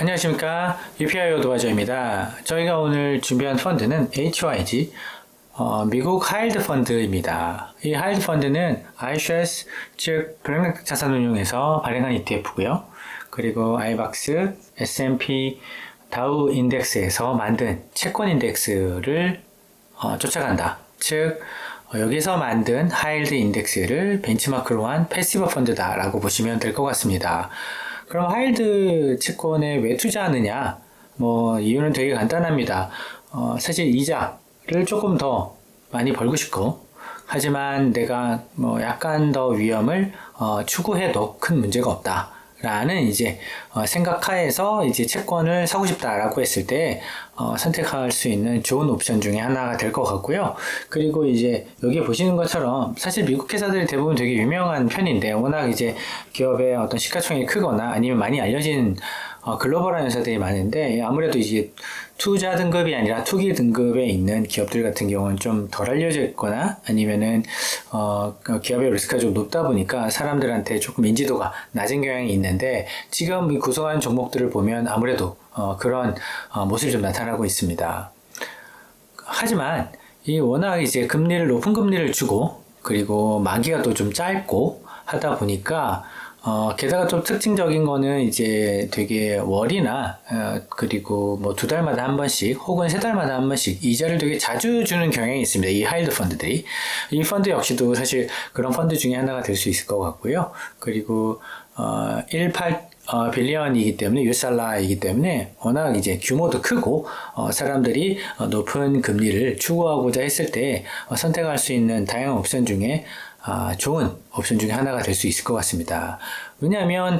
안녕하십니까. UPI 도와줘입니다. 저희가 오늘 준비한 펀드는 HYG, 미국 하이드 펀드입니다. 이 하이드 펀드는 iShares, 즉 불량자산운용에서 발행한 ETF고요. 그리고 아이박스, S&P, 다우 인덱스에서 만든 채권 인덱스를 쫓아간다. 즉 여기서 만든 하이드 인덱스를 벤치마크로 한 패시브 펀드다라고 보시면 될 것 같습니다. 그럼 하이드 채권에 왜 투자하느냐? 이유는 되게 간단합니다. 사실 이자를 조금 더 많이 벌고 싶고, 하지만 내가 약간 더 위험을 추구해도 큰 문제가 없다. 라는 생각하에서 채권을 사고 싶다라고 했을 때 선택할 수 있는 좋은 옵션 중에 하나가 될 것 같고요. 그리고 여기 보시는 것처럼 사실 미국 회사들이 대부분 되게 유명한 편인데 워낙 기업의 어떤 시가총액이 크거나 아니면 많이 알려진 글로벌한 회사들이 많은데 아무래도 투자 등급이 아니라 투기 등급에 있는 기업들 같은 경우는 좀 덜 알려져 있거나 아니면은 기업의 리스크가 좀 높다 보니까 사람들한테 조금 인지도가 낮은 경향이 있는데 지금 이 구성한 종목들을 보면 아무래도 그런 모습이 좀 나타나고 있습니다. 하지만 이 워낙 높은 금리를 주고 그리고 만기가 또 좀 짧고 하다 보니까 게다가 좀 특징적인 거는 되게 월이나 그리고 2달마다 한 번씩 혹은 3달마다 한 번씩 이자를 되게 자주 주는 경향이 있습니다. 이 하이드 펀드들이. 이 펀드 역시도 사실 그런 펀드 중에 하나가 될 수 있을 것 같고요. 그리고 18 빌리언이기 때문에 유살라이기 때문에 워낙 규모도 크고 사람들이 높은 금리를 추구하고자 했을 때 선택할 수 있는 다양한 옵션 중에 좋은 옵션 중에 하나가 될 수 있을 것 같습니다. 왜냐하면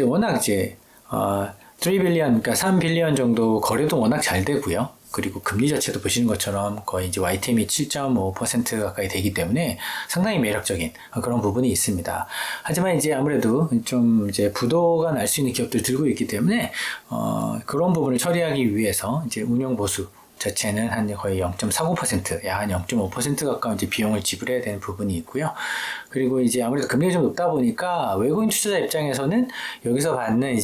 워낙 3 빌리언, 그러니까 3 빌리언 정도 거래도 워낙 잘 되고요. 그리고 금리 자체도 보시는 것처럼 거의 YTM이 7.5% 가까이 되기 때문에 상당히 매력적인 그런 부분이 있습니다. 하지만 아무래도 좀 부도가 날 수 있는 기업들 들고 있기 때문에 그런 부분을 처리하기 위해서 운용 보수 자체는 한 거의 0.49%, 약 한 0.5% 가까운 비용을 지불해야 되는 부분이 있고요. 그리고 아무래도 금리가 좀 높다 보니까 외국인 투자자 입장에서는 여기서 받는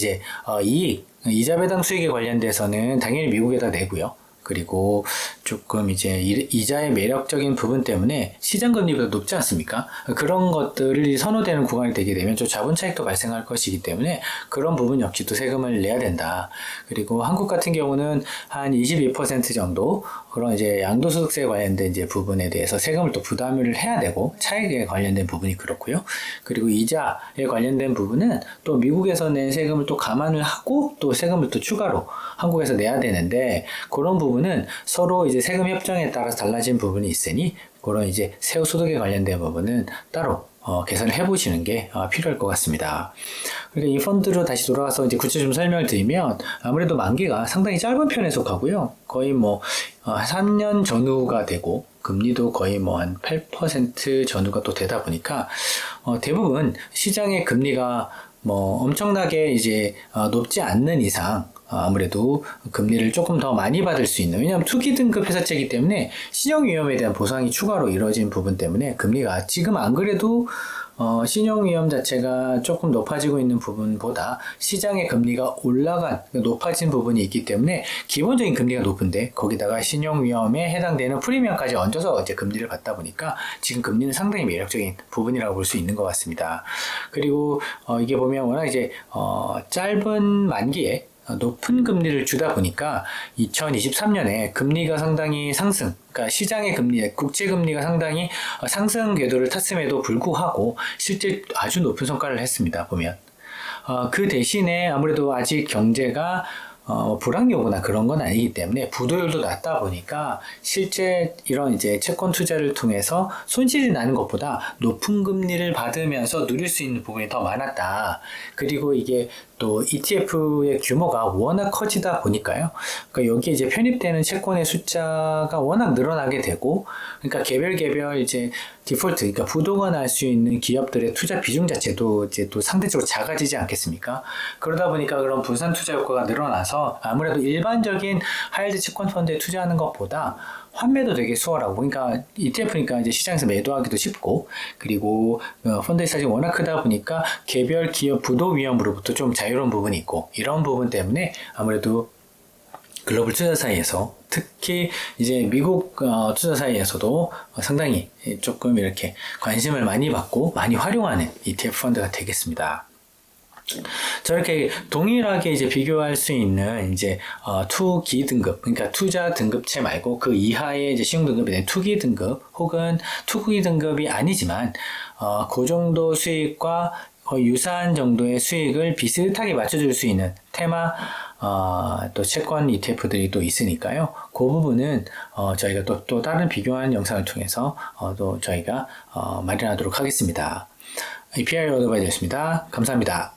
이익, 이자 배당 수익에 관련돼서는 당연히 미국에다 내고요. 그리고 조금 이자의 매력적인 부분 때문에 시장 금리보다 높지 않습니까? 그런 것들이 선호되는 구간이 되게 되면 좀 자본 차익도 발생할 것이기 때문에 그런 부분 역시도 세금을 내야 된다. 그리고 한국 같은 경우는 한 22% 정도 그런 양도소득세에 관련된 부분에 대해서 세금을 또 부담을 해야 되고 차익에 관련된 부분이 그렇고요. 그리고 이자에 관련된 부분은 또 미국에서 낸 세금을 또 감안을 하고 또 세금을 또 추가로 한국에서 내야 되는데 그런 부분은 서로 세금 협정에 따라서 달라진 부분이 있으니 그런 세후 소득에 관련된 부분은 따로 계산을 해보시는 게 필요할 것 같습니다. 그러니까 이 펀드로 다시 돌아가서 구체적으로 좀 설명을 드리면 아무래도 만기가 상당히 짧은 편에 속하고요. 거의 3년 전후가 되고 금리도 거의 한 8% 전후가 또 되다 보니까 대부분 시장의 금리가 엄청나게 높지 않는 이상 아무래도 금리를 조금 더 많이 받을 수 있는, 왜냐하면 투기 등급 회사채이기 때문에 신용 위험에 대한 보상이 추가로 이루어진 부분 때문에 금리가 지금 안 그래도 신용 위험 자체가 조금 높아지고 있는 부분보다 시장의 금리가 높아진 부분이 있기 때문에 기본적인 금리가 높은데 거기다가 신용 위험에 해당되는 프리미엄까지 얹어서 금리를 받다 보니까 지금 금리는 상당히 매력적인 부분이라고 볼 수 있는 것 같습니다. 그리고 이게 보면 워낙 짧은 만기에 높은 금리를 주다 보니까 2023년에 금리가 상당히 상승, 그러니까 시장의 금리, 국채 금리가 상당히 상승 궤도를 탔음에도 불구하고 실제 아주 높은 성과를 했습니다. 보면 그 대신에 아무래도 아직 경제가 불황 요구나 그런 건 아니기 때문에 부도율도 낮다 보니까 실제 이런 채권 투자를 통해서 손실이 나는 것보다 높은 금리를 받으면서 누릴 수 있는 부분이 더 많았다. 그리고 이게 또 ETF의 규모가 워낙 커지다 보니까요. 그러니까 여기에 편입되는 채권의 숫자가 워낙 늘어나게 되고, 그러니까 개별 디폴트, 그러니까 부도가 날 수 있는 기업들의 투자 비중 자체도 또 상대적으로 작아지지 않겠습니까? 그러다 보니까 그런 분산 투자 효과가 늘어나서 아무래도 일반적인 하이드 채권 펀드에 투자하는 것보다 환매도 되게 수월하고, 그러니까 ETF니까 이제 시장에서 매도하기도 쉽고, 그리고 펀드의 사이즈가 워낙 크다 보니까 개별 기업 부도 위험으로부터 좀 자유로운 부분이 있고, 이런 부분 때문에 아무래도 글로벌 투자 사이에서, 특히 이제 미국 투자 사이에서도 상당히 조금 이렇게 관심을 많이 받고 많이 활용하는 ETF 펀드가 되겠습니다. 저렇게 동일하게 이제 비교할 수 있는 이제 투기 등급, 그러니까 투자 등급체 말고 그 이하의 이제 신용 등급이 된 투기 등급 혹은 투기 등급이 아니지만 그 정도 수익과 거의 유사한 정도의 수익을 비슷하게 맞춰줄 수 있는 테마 또 채권 ETF들이 또 있으니까요. 그 부분은 저희가 또 다른 비교하는 영상을 통해서 또 저희가 마련하도록 하겠습니다. EPI 어드바이저였습니다. 감사합니다.